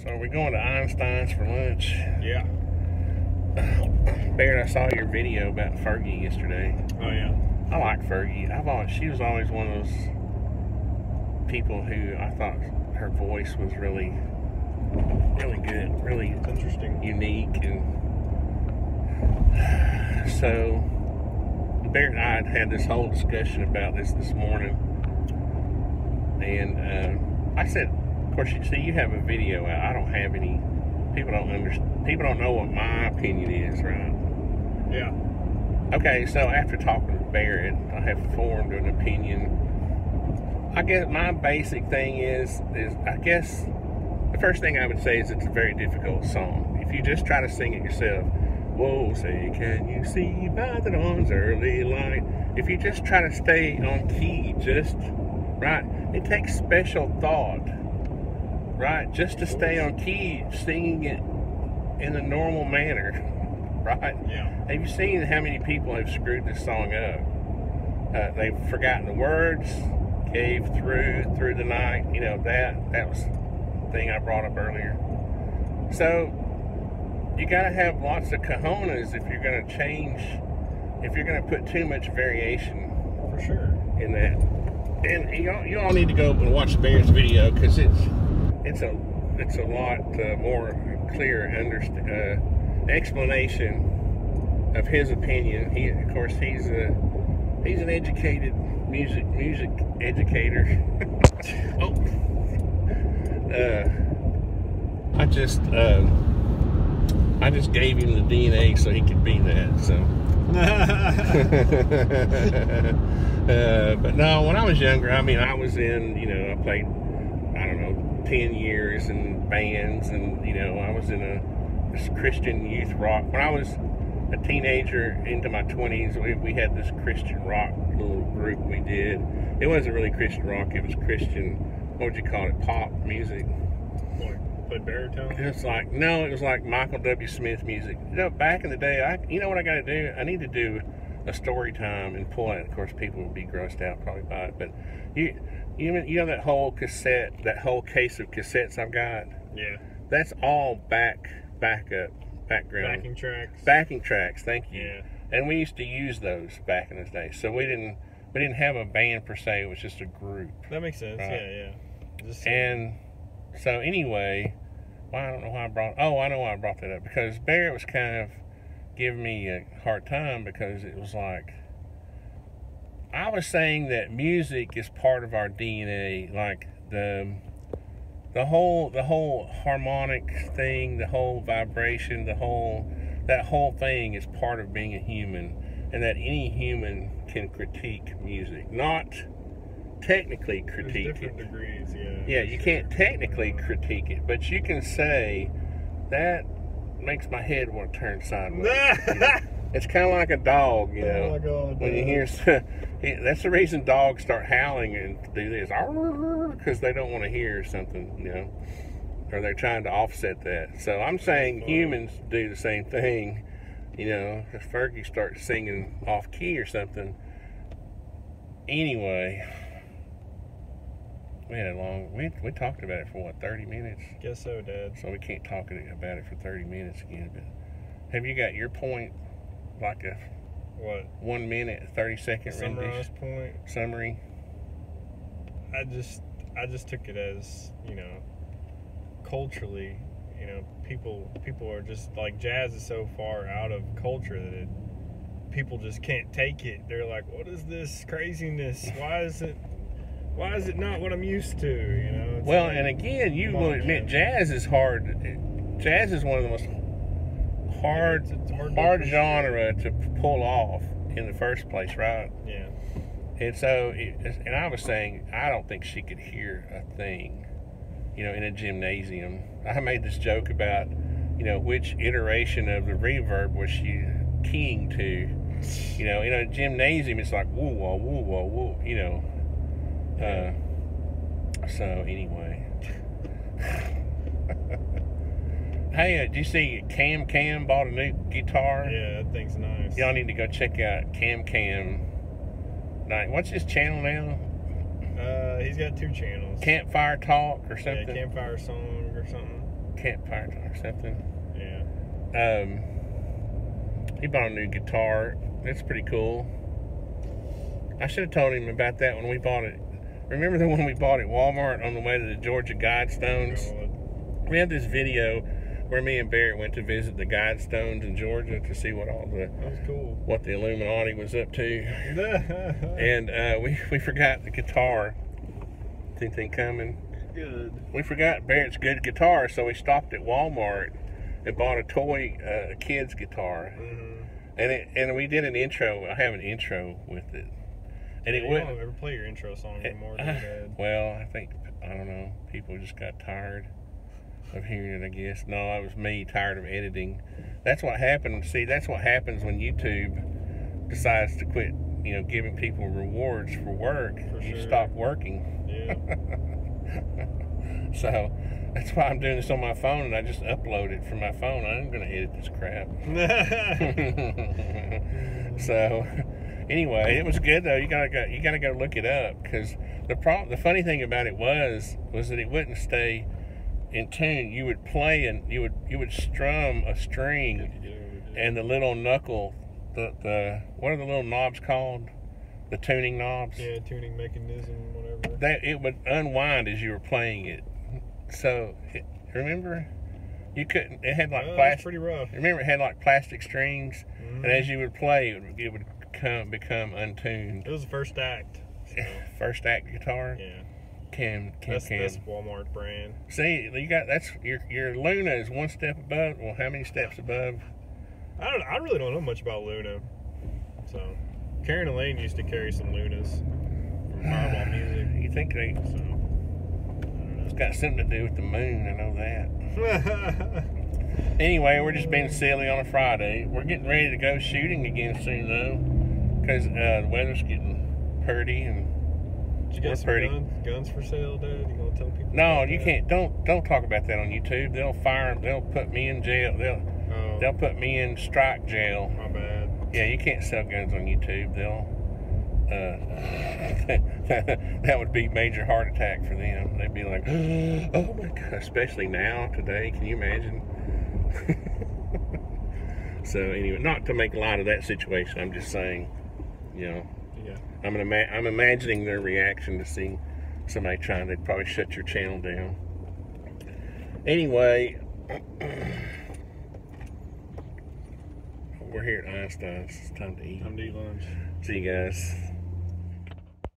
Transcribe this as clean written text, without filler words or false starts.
So are we going to Einstein's for lunch? Yeah. Barret, I saw your video about Fergie yesterday. Oh yeah. I like Fergie. She was always one of those people who I thought her voice was really good, really Interesting. unique, and so Barret and I had this whole discussion about this morning, and I said, of course, you have a video out. I don't have any. People don't know what my opinion is, right? Yeah. Okay, so after talking to Barret, I have formed an opinion. I guess my basic thing is I guess the first thing I would say is it's a very difficult song. If you just try to sing it yourself, whoa, say, can you see by the dawn's early light? If you just try to stay on key, just right, it takes special thought, right, just to stay on key, singing it in a normal manner, right? Yeah. Have you seen how many people have screwed this song up? They've forgotten the words, gave through the night. You know, that was the thing I brought up earlier. So you got to have lots of cojones if you're going to change, if you're going to put too much variation For sure. in that. And you all need to go and watch Barret's video, because it's a lot more clear explanation of his opinion. Of course, he's an educated music educator. Oh, I just gave him the DNA so he could be that. So, but no, when I was younger, I mean, I was in, I played, I don't know, 10 years in bands, and I was in this Christian youth rock. When I was a teenager into my 20s, we had this Christian rock little group we did. It wasn't really Christian rock, it was Christian, what would you call it, pop music. Like baritone? It was like Michael W. Smith music. Back in the day, what I got to do? I need to do a story time and pull it. Of course, people would be grossed out probably by it, but you know that whole cassette, that whole case of cassettes I've got? Yeah. That's all background. Backing tracks, thank you. Yeah. And we used to use those back in the day. So we didn't have a band per se, it was just a group. That makes sense, right? Yeah. And so anyway, I don't know why I know why I brought that up, because Barret was kind of giving me a hard time, because it was like, I was saying that music is part of our DNA, like the whole harmonic thing, the whole vibration, that whole thing is part of being a human, and that any human can critique music, not technically critique There's different degrees, yeah. Yeah, you can't technically critique it, but you can say that makes my head want to turn sideways. It's kind of like a dog, Oh my God, when you hear. That's the reason dogs start howling and do this, because they don't want to hear something, or they're trying to offset that. So I'm saying humans do the same thing. If Fergie starts singing off key or something. Anyway, we had we talked about it for what, 30 minutes? Guess so, Dad. So we can't talk about it for 30 minutes again. But have you got your point, like a What? 1 minute, 30-second Summarized point? Summary? I just took it as, culturally, people are just like, jazz is so far out of culture that people just can't take it. They're like, what is this craziness? Why is it not what I'm used to? Well, and again, you will admit jazz is hard. Jazz is one of the most hard genre to pull off in the first place, right? Yeah. And so, and I was saying, I don't think she could hear a thing, in a gymnasium. I made this joke about, which iteration of the reverb was she keying to. In a gymnasium, it's like woo wah woo wah woo. So anyway, hey, did you see Cam bought a new guitar? Yeah, that thing's nice. Y'all need to go check out Cam. What's his channel now? He's got 2 channels. Campfire Talk or something? Yeah, Campfire Song or something. campfire or something. Yeah. He bought a new guitar. It's pretty cool. I should have told him about that when we bought it. Remember the one we bought at Walmart on the way to the Georgia Guidestones? God. We had this video where me and Barret went to visit the Guidestones in Georgia to see what all the That was cool. what the Illuminati was up to. And we forgot the guitar. Think they coming? Good. We forgot Barrett's good guitar, so we stopped at Walmart and bought a toy kid's guitar. Mm-hmm. And we did an intro. I have an intro with it. And it You wouldn't don't ever play your intro song anymore, do you, Dad? well, I don't know. People just got tired of hearing it, I guess. No, it was me tired of editing. That's what happened. See, that's what happens when YouTube decides to quit, giving people rewards for work. For You sure. stop working. Yeah. So that's why I'm doing this on my phone, and I just upload it from my phone. I'm going to edit this crap. So anyway, it was good though. You gotta go look it up, because the funny thing about it was that it wouldn't stay in tune. You would play and you would strum a string, and the little knuckle, the what are the little knobs called? The tuning knobs. Yeah, tuning mechanism, whatever. That it would unwind as you were playing it. So remember, you couldn't. It had like That's plastic. pretty rough. Remember, it had like plastic strings, Mm-hmm. and as you would play, it would become untuned. It was the first act. So, First act guitar. yeah. That's That's Walmart brand. See, you got that's your Luna is one step above. Well, how many steps above? I really don't know much about Luna. So, Karen Elaine used to carry some Lunas from Fireball Music. You think they? So, It's got something to do with the moon. I know that. Anyway, we're just being silly on a Friday. We're getting ready to go shooting again soon, though, because the weather's getting pretty and Did you get we're some pretty. guns for sale, Dad? You gonna tell people? No, about you that? can't. Don't talk about that on YouTube. They'll fire. They'll put me in jail. Oh, They'll put me in strike jail. my bad. Yeah, you can't sell guns on YouTube. They'll. That would be major heart attack for them. They'd be like, oh my God, especially now, today. Can you imagine? So anyway, not to make light of that situation. I'm just saying, Yeah. I'm imagining their reaction to seeing somebody trying to probably shut your channel down. Anyway, we're here at Einstein's. It's time to eat. Time to eat lunch. See you guys.